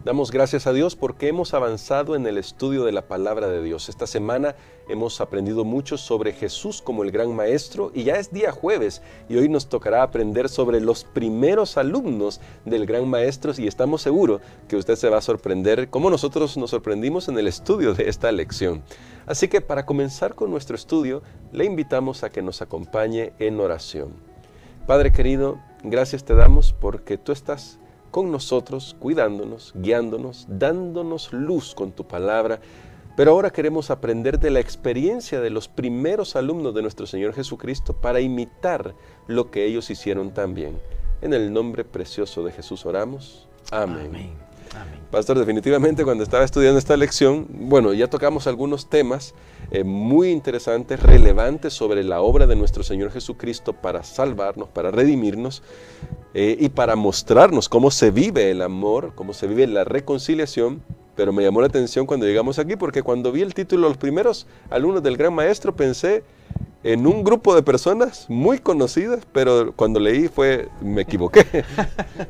Damos gracias a Dios porque hemos avanzado en el estudio de la palabra de Dios. Esta semana hemos aprendido mucho sobre Jesús como el gran maestro y ya es día jueves y hoy nos tocará aprender sobre los primeros alumnos del gran maestro y estamos seguros que usted se va a sorprender como nosotros nos sorprendimos en el estudio de esta lección. Así que para comenzar con nuestro estudio, le invitamos a que nos acompañe en oración. Padre querido, gracias te damos porque tú estás con nosotros, cuidándonos, guiándonos, dándonos luz con tu palabra, pero ahora queremos aprender de la experiencia de los primeros alumnos de nuestro Señor Jesucristo para imitar lo que ellos hicieron también. En el nombre precioso de Jesús oramos. Amén. Amén. Amén. Pastor, definitivamente cuando estaba estudiando esta lección, bueno, ya tocamos algunos temas muy interesantes, relevantes sobre la obra de nuestro Señor Jesucristo para salvarnos, para redimirnos y para mostrarnos cómo se vive el amor, cómo se vive la reconciliación. Pero me llamó la atención cuando llegamos aquí, porque cuando vi el título, los primeros alumnos del Gran Maestro, pensé en un grupo de personas muy conocidas, pero cuando leí me equivoqué.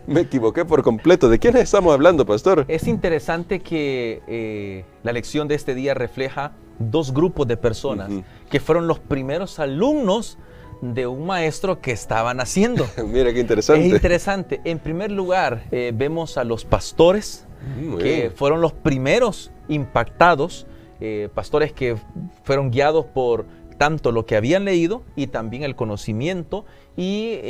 Me equivoqué por completo. ¿De quiénes estamos hablando, pastor? Es interesante que la lección de este día refleja dos grupos de personas que fueron los primeros alumnos de un maestro que estaban haciendo. Mira qué interesante. Es interesante. En primer lugar, vemos a los pastores, que fueron los primeros impactados, pastores que fueron guiados por tanto lo que habían leído y también el conocimiento y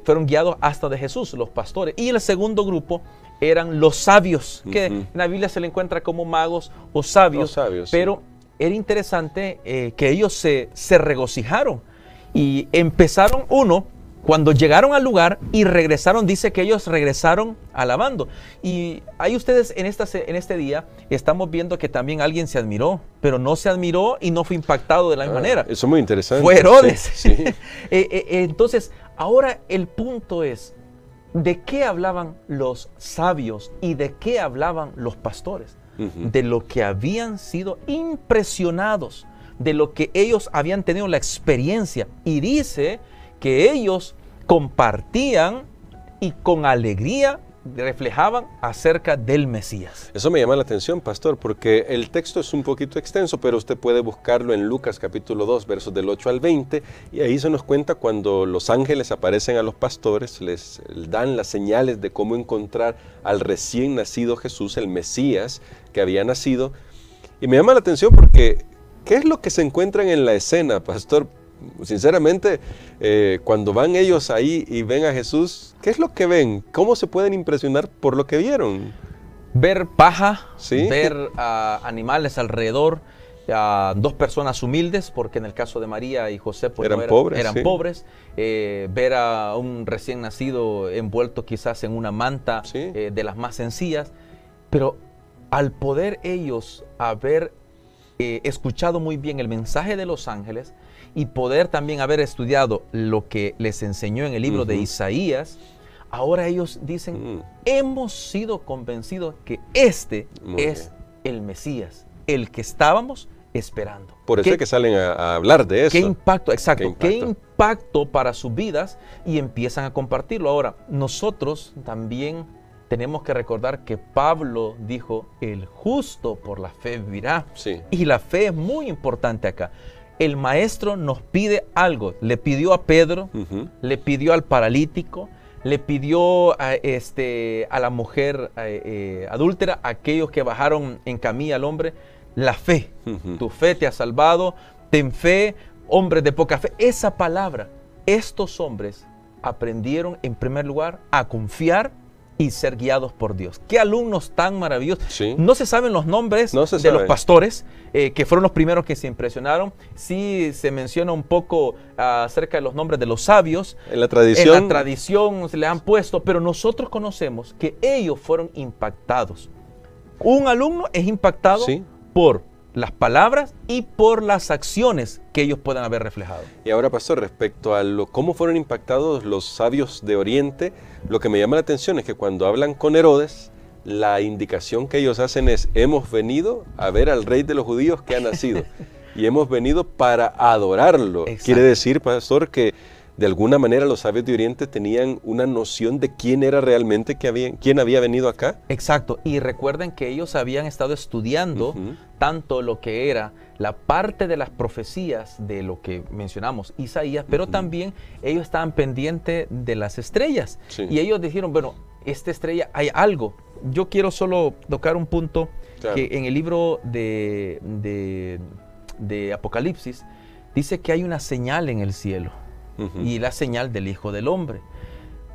fueron guiados hasta de Jesús, los pastores. Y el segundo grupo eran los sabios, que en la Biblia se le encuentra como magos o sabios, pero era interesante que ellos se regocijaron y empezaron cuando llegaron al lugar y regresaron, dice que ellos regresaron alabando. Y ahí ustedes en este día estamos viendo que también alguien se admiró, pero no se admiró y no fue impactado de la misma manera. Eso es muy interesante. Fue Herodes. Sí, sí. Entonces, ahora el punto es, ¿de qué hablaban los sabios y de qué hablaban los pastores? De lo que habían sido impresionados, de lo que ellos habían tenido la experiencia. Y dice que ellos compartían y con alegría reflejaban acerca del Mesías. Eso me llama la atención, pastor, porque el texto es un poquito extenso, pero usted puede buscarlo en Lucas capítulo 2, versos del 8 al 20, y ahí se nos cuenta cuando los ángeles aparecen a los pastores, les dan las señales de cómo encontrar al recién nacido Jesús, el Mesías que había nacido. Y me llama la atención porque, ¿qué es lo que se encuentran en la escena, pastor? Sinceramente, cuando van ellos ahí y ven a Jesús, ¿qué es lo que ven? ¿Cómo se pueden impresionar por lo que vieron? Ver paja, ¿sí? Ver animales alrededor, dos personas humildes, porque en el caso de María y José pues, eran pobres, ver a un recién nacido envuelto quizás en una manta de las más sencillas, pero al poder ellos haber escuchado muy bien el mensaje de los ángeles, y poder también haber estudiado lo que les enseñó en el libro de Isaías, ahora ellos dicen, hemos sido convencidos que este es el Mesías, el que estábamos esperando. Por eso es que salen a hablar de eso. Qué impacto, exacto, qué impacto para sus vidas y empiezan a compartirlo. Ahora, nosotros también tenemos que recordar que Pablo dijo, el justo por la fe vivirá. Y la fe es muy importante acá. El maestro nos pide algo. Le pidió a Pedro, le pidió al paralítico, le pidió a la mujer adúltera, a aquellos que bajaron en camilla al hombre, la fe. Tu fe te ha salvado, ten fe, hombres de poca fe. Esa palabra, estos hombres aprendieron en primer lugar a confiar y ser guiados por Dios. ¡Qué alumnos tan maravillosos! No se saben los nombres de los pastores, que fueron los primeros que se impresionaron. Sí se menciona un poco acerca de los nombres de los sabios. En la tradición se le han puesto, pero nosotros conocemos que ellos fueron impactados. Un alumno es impactado por las palabras y por las acciones que ellos puedan haber reflejado. Y ahora, pastor, respecto a cómo fueron impactados los sabios de Oriente, lo que me llama la atención es que cuando hablan con Herodes, la indicación que ellos hacen es, hemos venido a ver al rey de los judíos que ha nacido y hemos venido para adorarlo. Quiere decir, pastor, que de alguna manera los sabios de Oriente tenían una noción de quién era realmente, quién había venido acá. Exacto, y recuerden que ellos habían estado estudiando tanto lo que era la parte de las profecías de lo que mencionamos, Isaías, pero también ellos estaban pendientes de las estrellas. Sí. Y ellos dijeron, bueno, esta estrella hay algo. Yo quiero solo tocar un punto que en el libro de Apocalipsis dice que hay una señal en el cielo y la señal del Hijo del Hombre.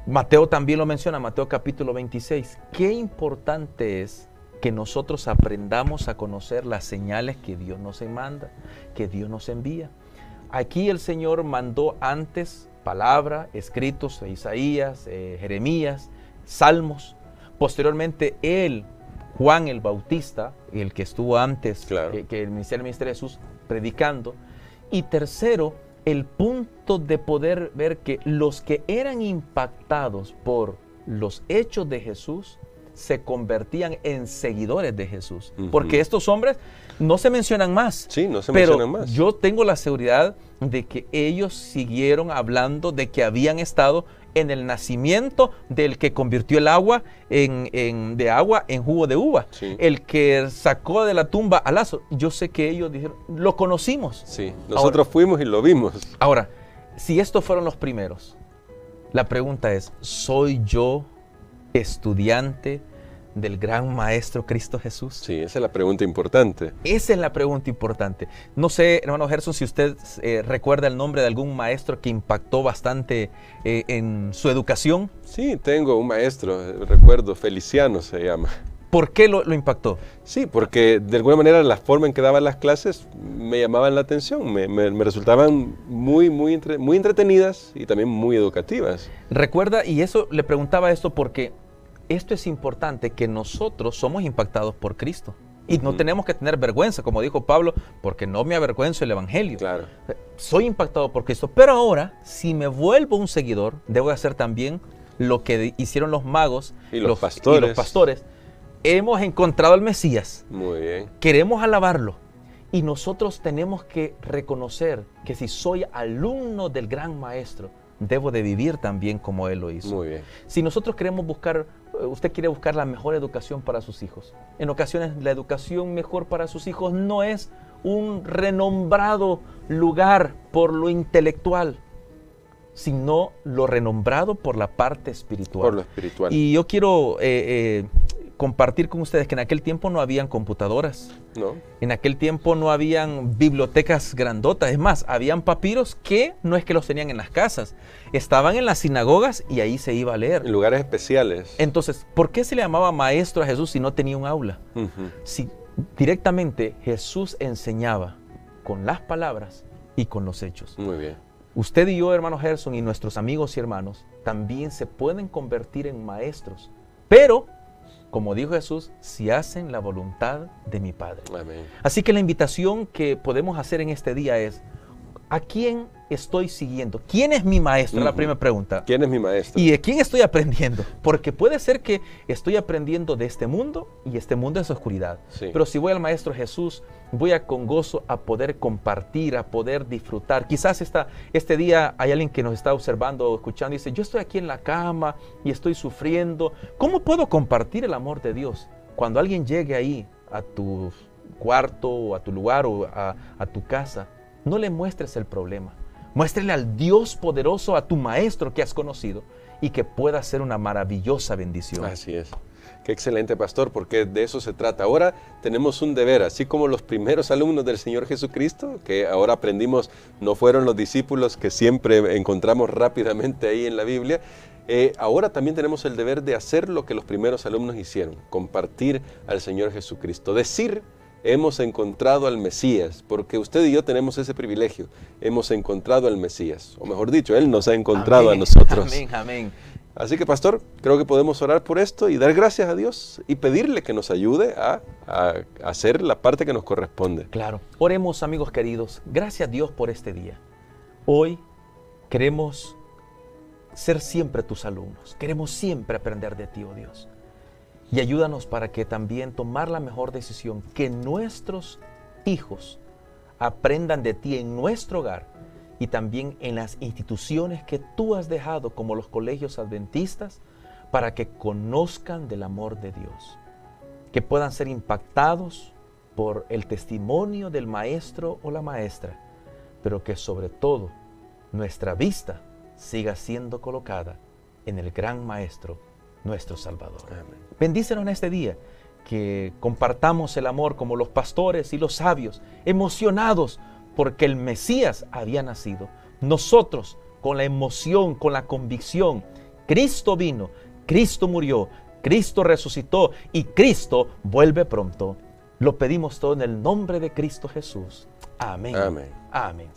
Mateo también lo menciona, Mateo capítulo 26. Qué importante es que nosotros aprendamos a conocer las señales que Dios nos manda, que Dios nos envía. Aquí el Señor mandó antes palabra, escritos de Isaías, Jeremías, Salmos. Posteriormente él, Juan el Bautista, el que estuvo antes que el ministerio de Jesús, predicando. Y tercero, el punto de poder ver que los que eran impactados por los hechos de Jesús se convertían en seguidores de Jesús. Porque estos hombres no se mencionan más. Sí, no se mencionan más. Yo tengo la seguridad de que ellos siguieron hablando de que habían estado en el nacimiento del que convirtió el agua de agua en jugo de uva. Sí. El que sacó de la tumba a Lázaro. Yo sé que ellos dijeron, lo conocimos. Sí, nosotros fuimos y lo vimos. Ahora, si estos fueron los primeros, la pregunta es, ¿soy yo estudiante del gran maestro Cristo Jesús? Sí, esa es la pregunta importante. Esa es la pregunta importante. No sé, hermano Gerson, si usted recuerda el nombre de algún maestro que impactó bastante en su educación. Sí, tengo un maestro, recuerdo, Feliciano se llama. ¿Por qué lo impactó? Sí, porque de alguna manera la forma en que daban las clases me llamaban la atención, me resultaban muy entretenidas y también muy educativas. Recuerda, y eso le preguntaba esto porque esto es importante, que nosotros somos impactados por Cristo. Y no tenemos que tener vergüenza, como dijo Pablo, porque no me avergüenzo el Evangelio. Claro. Soy impactado por Cristo, pero ahora, si me vuelvo un seguidor, debo hacer también lo que hicieron los magos y los pastores. Hemos encontrado al Mesías. Muy bien. Queremos alabarlo. Y nosotros tenemos que reconocer que si soy alumno del gran maestro, debo de vivir también como él lo hizo. Muy bien. Si nosotros queremos usted quiere buscar la mejor educación para sus hijos. En ocasiones la educación mejor para sus hijos no es un renombrado lugar por lo intelectual, sino lo renombrado por la parte espiritual. Por lo espiritual. Y yo quiero compartir con ustedes que en aquel tiempo no habían computadoras. No. En aquel tiempo no habían bibliotecas grandotas. Es más, habían papiros que no es que los tenían en las casas. Estaban en las sinagogas y ahí se iba a leer. En lugares especiales. Entonces, ¿por qué se le llamaba maestro a Jesús si no tenía un aula? Si directamente Jesús enseñaba con las palabras y con los hechos. Muy bien. Usted y yo, hermano Gerson, y nuestros amigos y hermanos, también se pueden convertir en maestros. Pero, como dijo Jesús, si hacen la voluntad de mi Padre. Amén. Así que la invitación que podemos hacer en este día es, ¿a quién estoy siguiendo? ¿Quién es mi maestro? La primera pregunta. ¿Quién es mi maestro? ¿Y de quién estoy aprendiendo? Porque puede ser que estoy aprendiendo de este mundo y este mundo es oscuridad. Sí. Pero si voy al Maestro Jesús, voy con gozo a poder compartir, a poder disfrutar. Quizás este día hay alguien que nos está observando o escuchando y dice, yo estoy aquí en la cama y estoy sufriendo. ¿Cómo puedo compartir el amor de Dios? Cuando alguien llegue ahí a tu cuarto o a tu lugar o a tu casa, no le muestres el problema. Muéstrele al Dios poderoso, a tu maestro que has conocido y que pueda ser una maravillosa bendición. Así es. Qué excelente, pastor, porque de eso se trata. Ahora tenemos un deber, así como los primeros alumnos del Señor Jesucristo, que ahora aprendimos, no fueron los discípulos que siempre encontramos rápidamente ahí en la Biblia. Ahora también tenemos el deber de hacer lo que los primeros alumnos hicieron, compartir al Señor Jesucristo, decir, hemos encontrado al Mesías, porque usted y yo tenemos ese privilegio, hemos encontrado al Mesías, o mejor dicho, Él nos ha encontrado a nosotros. Amén, amén. Así que, pastor, creo que podemos orar por esto y dar gracias a Dios y pedirle que nos ayude a hacer la parte que nos corresponde. Claro. Oremos, amigos queridos. Gracias a Dios por este día. Hoy queremos ser siempre tus alumnos. Queremos siempre aprender de ti, oh Dios. Y ayúdanos para que también tomar la mejor decisión, que nuestros hijos aprendan de ti en nuestro hogar y también en las instituciones que tú has dejado, como los colegios adventistas, para que conozcan del amor de Dios, que puedan ser impactados por el testimonio del maestro o la maestra, pero que sobre todo nuestra vista siga siendo colocada en el gran Maestro, nuestro Salvador. Amén. Bendícenos en este día, que compartamos el amor como los pastores y los sabios, emocionados porque el Mesías había nacido. Nosotros, con la emoción, con la convicción, Cristo vino, Cristo murió, Cristo resucitó y Cristo vuelve pronto. Lo pedimos todo en el nombre de Cristo Jesús. Amén. Amén. Amén.